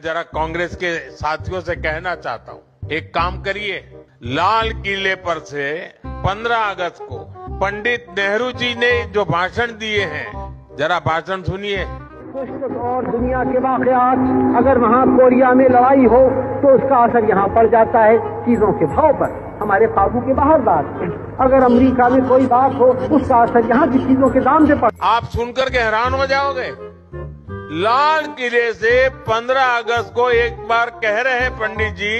जरा कांग्रेस के साथियों से कहना चाहता हूँ, एक काम करिए, लाल किले पर से 15 अगस्त को पंडित नेहरू जी ने जो भाषण दिए हैं, जरा भाषण सुनिए। और दुनिया के वाकयात, अगर वहाँ कोरिया में लड़ाई हो तो उसका असर यहाँ पड़ जाता है चीजों के भाव पर, हमारे काबू के बाहर बात। अगर अमेरिका में कोई बात हो उसका असर यहाँ की चीजों के दाम से पड़। आप सुनकर के हैरान हो जाओगे। लाल किले से 15 अगस्त को एक बार कह रहे हैं पंडित जी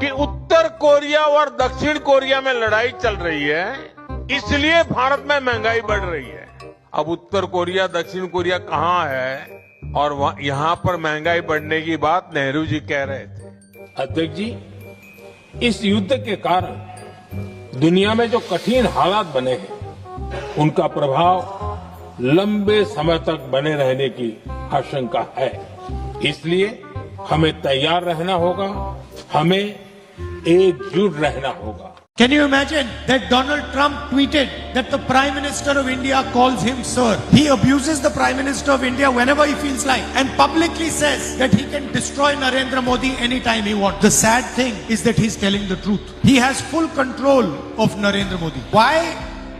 कि उत्तर कोरिया और दक्षिण कोरिया में लड़ाई चल रही है, इसलिए भारत में महंगाई बढ़ रही है। अब उत्तर कोरिया दक्षिण कोरिया कहाँ है और यहाँ पर महंगाई बढ़ने की बात नेहरू जी कह रहे थे। अध्यक्ष जी, इस युद्ध के कारण दुनिया में जो कठिन हालात बने हैं, उनका प्रभाव लंबे समय तक बने रहने की आशंका है। इसलिए हमें तैयार रहना होगा, हमें एकजुट रहना होगा। Can you imagine that Donald Trump tweeted that the Prime Minister of India calls him sir? He abuses the Prime Minister of India whenever he feels like and publicly says that he can destroy Narendra Modi anytime he wants. The sad thing is that he's telling the truth. He has full control of Narendra Modi. Why?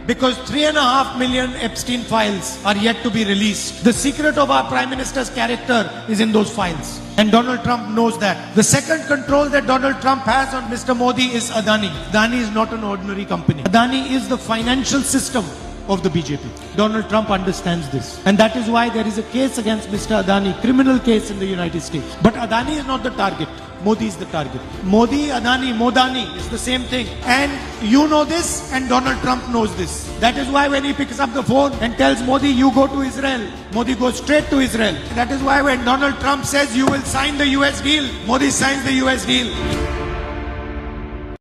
Because 3.5 million Epstein files are yet to be released. The secret of our Prime Minister's character is in those files. And Donald Trump knows that. The second control that Donald Trump has on Mr. Modi is Adani. Adani is not an ordinary company. Adani is the financial system of the BJP. Donald Trump understands this. And that is why there is a case against Mr. Adani, criminal case in the United States. But Adani is not the target. Modi is the target. Modi, Adani, Modani is the same thing. And you know this and Donald Trump knows this. That is why when he picks up the phone and tells Modi, you go to Israel, Modi goes straight to Israel. That is why when Donald Trump says you will sign the US deal, Modi signs the US deal.